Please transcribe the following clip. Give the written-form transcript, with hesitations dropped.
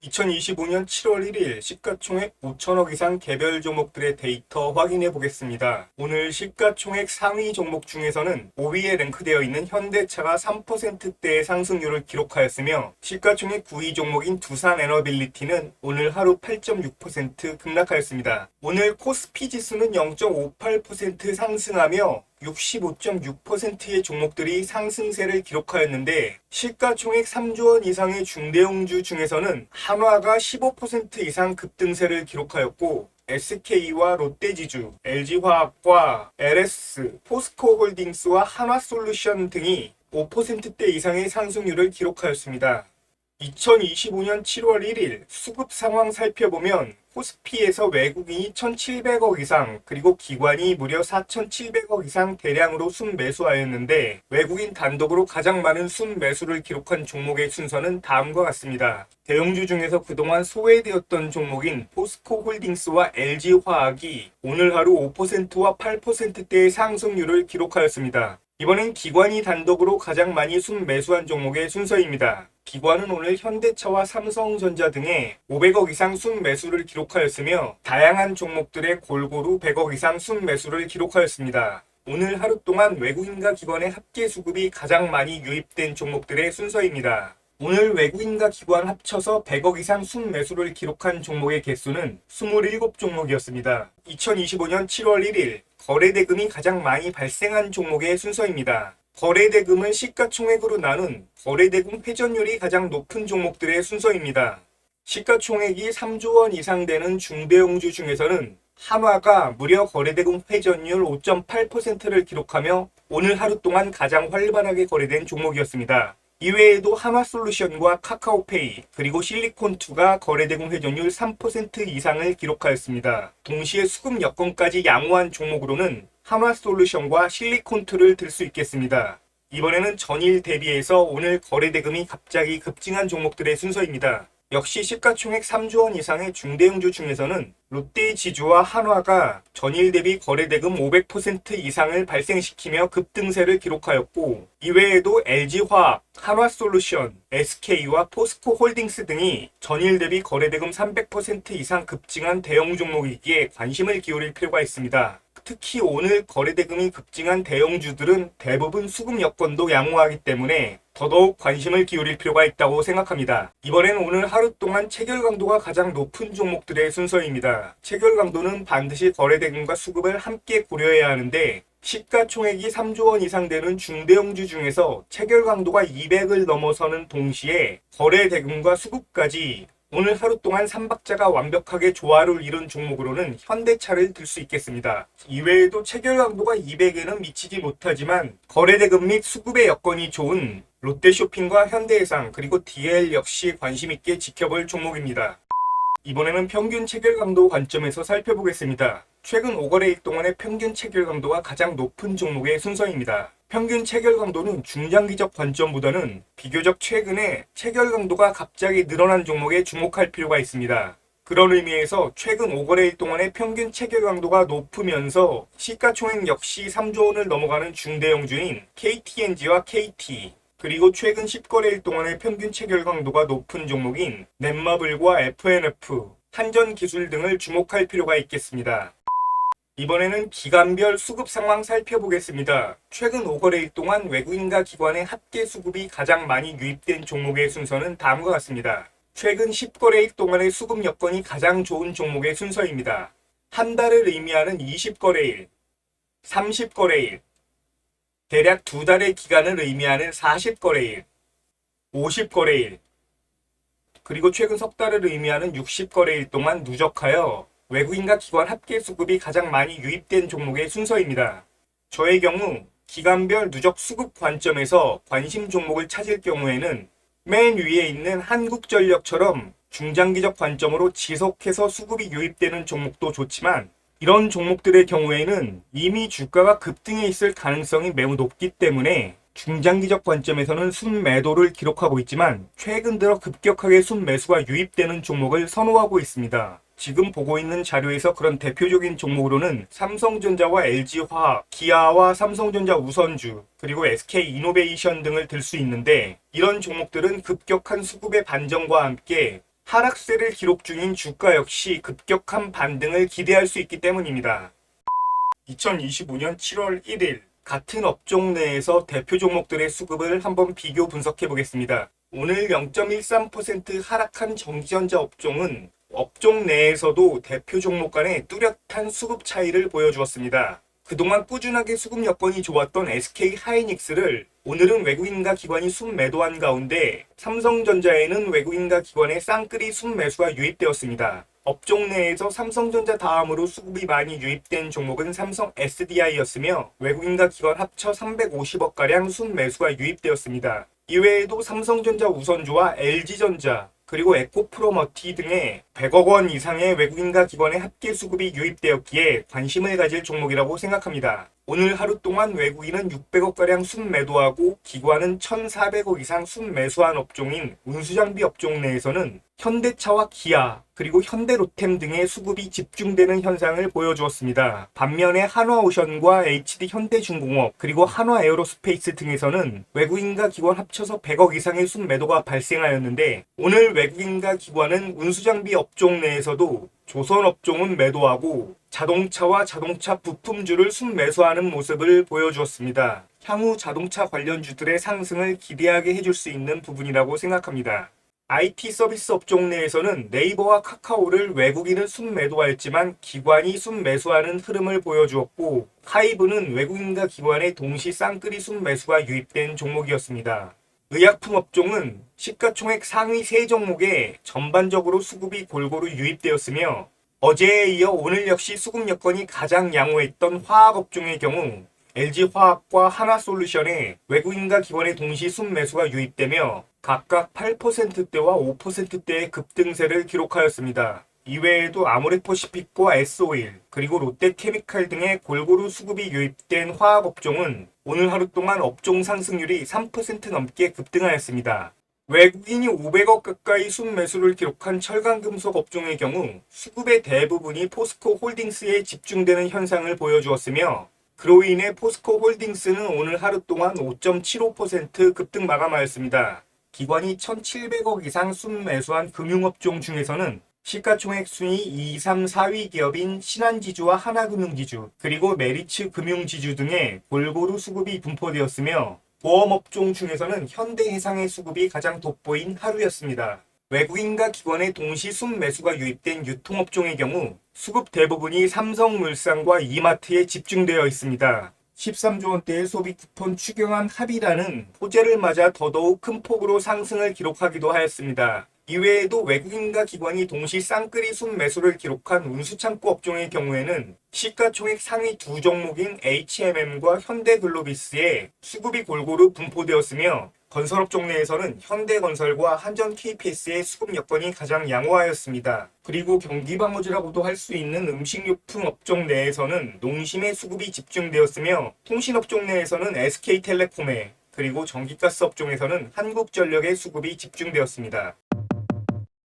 2025년 7월 1일 시가총액 5천억 이상 개별 종목들의 데이터 확인해 보겠습니다. 오늘 시가총액 상위 종목 중에서는 5위에 랭크되어 있는 현대차가 3%대의 상승률을 기록하였으며 시가총액 9위 종목인 두산에너빌리티는 오늘 하루 8.6% 급락하였습니다. 오늘 코스피 지수는 0.58% 상승하며 65.6%의 종목들이 상승세를 기록하였는데 시가총액 3조 원 이상의 중대형주 중에서는 한화가 15% 이상 급등세를 기록하였고 SK와 롯데지주, LG화학과 LS, 포스코홀딩스와 한화솔루션 등이 5%대 이상의 상승률을 기록하였습니다. 2025년 7월 1일 수급 상황 살펴보면 코스피에서 외국인이 1,700억 이상 그리고 기관이 무려 4,700억 이상 대량으로 순매수하였는데 외국인 단독으로 가장 많은 순매수를 기록한 종목의 순서는 다음과 같습니다. 대형주 중에서 그동안 소외되었던 종목인 포스코홀딩스와 LG화학이 오늘 하루 5%와 8%대의 상승률을 기록하였습니다. 이번엔 기관이 단독으로 가장 많이 순매수한 종목의 순서입니다. 기관은 오늘 현대차와 삼성전자 등의 500억 이상 순매수를 기록하였으며 다양한 종목들의 골고루 100억 이상 순매수를 기록하였습니다. 오늘 하루 동안 외국인과 기관의 합계 수급이 가장 많이 유입된 종목들의 순서입니다. 오늘 외국인과 기관 합쳐서 100억 이상 순매수를 기록한 종목의 개수는 27종목이었습니다. 2025년 7월 1일 거래대금이 가장 많이 발생한 종목의 순서입니다. 거래대금은 시가총액으로 나눈 거래대금 회전율이 가장 높은 종목들의 순서입니다. 시가총액이 3조 원 이상 되는 중대형주 중에서는 한화가 무려 거래대금 회전율 5.8%를 기록하며 오늘 하루 동안 가장 활발하게 거래된 종목이었습니다. 이외에도 한화솔루션과 카카오페이 그리고 실리콘2가 거래대금 회전율 3% 이상을 기록하였습니다. 동시에 수급 여건까지 양호한 종목으로는 한화솔루션과 실리콘2를 들 수 있겠습니다. 이번에는 전일 대비해서 오늘 거래대금이 갑자기 급증한 종목들의 순서입니다. 역시 시가총액 3조 원 이상의 중대형주 중에서는 롯데지주와 한화가 전일 대비 거래대금 500% 이상을 발생시키며 급등세를 기록하였고 이외에도 LG화학, 한화솔루션, SK와 포스코홀딩스 등이 전일 대비 거래대금 300% 이상 급증한 대형 종목이기에 관심을 기울일 필요가 있습니다. 특히 오늘 거래대금이 급증한 대형주들은 대부분 수급 여건도 양호하기 때문에 더더욱 관심을 기울일 필요가 있다고 생각합니다. 이번엔 오늘 하루 동안 체결 강도가 가장 높은 종목들의 순서입니다. 체결 강도는 반드시 거래대금과 수급을 함께 고려해야 하는데 시가총액이 3조 원 이상 되는 중대형주 중에서 체결 강도가 200을 넘어서는 동시에 거래대금과 수급까지 오늘 하루 동안 3박자가 완벽하게 조화를 이룬 종목으로는 현대차를 들 수 있겠습니다. 이외에도 체결 강도가 200에는 미치지 못하지만 거래대금 및 수급의 여건이 좋은 롯데쇼핑과 현대해상 그리고 DL 역시 관심있게 지켜볼 종목입니다. 이번에는 평균 체결 강도 관점에서 살펴보겠습니다. 최근 5거래일 동안의 평균 체결 강도가 가장 높은 종목의 순서입니다. 평균 체결 강도는 중장기적 관점보다는 비교적 최근에 체결 강도가 갑자기 늘어난 종목에 주목할 필요가 있습니다. 그런 의미에서 최근 5거래일 동안의 평균 체결 강도가 높으면서 시가총액 역시 3조 원을 넘어가는 중대형주인 KTNG와 KT 그리고 최근 10거래일 동안의 평균 체결 강도가 높은 종목인 넷마블과 FNF, 한전기술 등을 주목할 필요가 있겠습니다. 이번에는 기간별 수급 상황 살펴보겠습니다. 최근 5거래일 동안 외국인과 기관의 합계 수급이 가장 많이 유입된 종목의 순서는 다음과 같습니다. 최근 10거래일 동안의 수급 여건이 가장 좋은 종목의 순서입니다. 한 달을 의미하는 20거래일, 30거래일, 대략 두 달의 기간을 의미하는 40거래일, 50거래일, 그리고 최근 석 달을 의미하는 60거래일 동안 누적하여 외국인과 기관 합계 수급이 가장 많이 유입된 종목의 순서입니다. 저의 경우 기간별 누적 수급 관점에서 관심 종목을 찾을 경우에는 맨 위에 있는 한국전력처럼 중장기적 관점으로 지속해서 수급이 유입되는 종목도 좋지만 이런 종목들의 경우에는 이미 주가가 급등해 있을 가능성이 매우 높기 때문에 중장기적 관점에서는 순매도를 기록하고 있지만 최근 들어 급격하게 순매수가 유입되는 종목을 선호하고 있습니다. 지금 보고 있는 자료에서 그런 대표적인 종목으로는 삼성전자와 LG화학, 기아와 삼성전자 우선주, 그리고 SK이노베이션 등을 들 수 있는데 이런 종목들은 급격한 수급의 반전과 함께 하락세를 기록 중인 주가 역시 급격한 반등을 기대할 수 있기 때문입니다. 2025년 7월 1일 같은 업종 내에서 대표 종목들의 수급을 한번 비교 분석해 보겠습니다. 오늘 0.13% 하락한 전기전자 업종은 업종 내에서도 대표 종목 간의 뚜렷한 수급 차이를 보여주었습니다. 그동안 꾸준하게 수급 여건이 좋았던 SK 하이닉스를 오늘은 외국인과 기관이 순매도한 가운데 삼성전자에는 외국인과 기관의 쌍끌이 순매수가 유입되었습니다. 업종 내에서 삼성전자 다음으로 수급이 많이 유입된 종목은 삼성 SDI였으며 외국인과 기관 합쳐 350억가량 순매수가 유입되었습니다. 이외에도 삼성전자 우선주와 LG전자 그리고 에코프로머티 등의 100억 원 이상의 외국인과 기관의 합계 수급이 유입되었기에 관심을 가질 종목이라고 생각합니다. 오늘 하루 동안 외국인은 600억가량 순매도하고 기관은 1,400억 이상 순매수한 업종인 운수장비 업종 내에서는 현대차와 기아 그리고 현대로템 등의 수급이 집중되는 현상을 보여주었습니다. 반면에 한화오션과 HD 현대중공업 그리고 한화에어로스페이스 등에서는 외국인과 기관 합쳐서 100억 이상의 순매도가 발생하였는데 오늘 외국인과 기관은 운수장비 업종 내에서도 조선업종은 매도하고 자동차와 자동차 부품주를 순매수하는 모습을 보여주었습니다. 향후 자동차 관련주들의 상승을 기대하게 해줄 수 있는 부분이라고 생각합니다. IT 서비스 업종 내에서는 네이버와 카카오를 외국인은 순매도하였지만 기관이 순매수하는 흐름을 보여주었고 하이브는 외국인과 기관의 동시 쌍끌이 순매수가 유입된 종목이었습니다. 의약품 업종은 시가총액 상위 3종목에 전반적으로 수급이 골고루 유입되었으며 어제에 이어 오늘 역시 수급 여건이 가장 양호했던 화학업종의 경우 LG화학과 하나솔루션에 외국인과 기관의 동시 순매수가 유입되며 각각 8%대와 5%대의 급등세를 기록하였습니다. 이외에도 아모레퍼시픽과 S오일 그리고 롯데케미칼 등의 골고루 수급이 유입된 화학업종은 오늘 하루 동안 업종 상승률이 3% 넘게 급등하였습니다. 외국인이 500억 가까이 순매수를 기록한 철강금속 업종의 경우 수급의 대부분이 포스코 홀딩스에 집중되는 현상을 보여주었으며 그로 인해 포스코 홀딩스는 오늘 하루 동안 5.75% 급등 마감하였습니다. 기관이 1,700억 이상 순매수한 금융업종 중에서는 시가총액 순위 2, 3, 4위 기업인 신한지주와 하나금융지주 그리고 메리츠 금융지주 등의 골고루 수급이 분포되었으며 보험업종 중에서는 현대해상의 수급이 가장 돋보인 하루였습니다. 외국인과 기관의 동시 순매수가 유입된 유통업종의 경우 수급 대부분이 삼성물산과 이마트에 집중되어 있습니다. 13조 원대의 소비 쿠폰 추경안 합의라는 호재를 맞아 더더욱 큰 폭으로 상승을 기록하기도 하였습니다. 이외에도 외국인과 기관이 동시 쌍끌이 순매수를 기록한 운수창고 업종의 경우에는 시가총액 상위 2종목인 HMM과 현대글로비스에 수급이 골고루 분포되었으며 건설업종 내에서는 현대건설과 한전 KPS의 수급 여건이 가장 양호하였습니다. 그리고 경기방어제라고도 할 수 있는 음식료품 업종 내에서는 농심의 수급이 집중되었으며 통신업종 내에서는 SK텔레콤에 그리고 전기가스 업종에서는 한국전력의 수급이 집중되었습니다.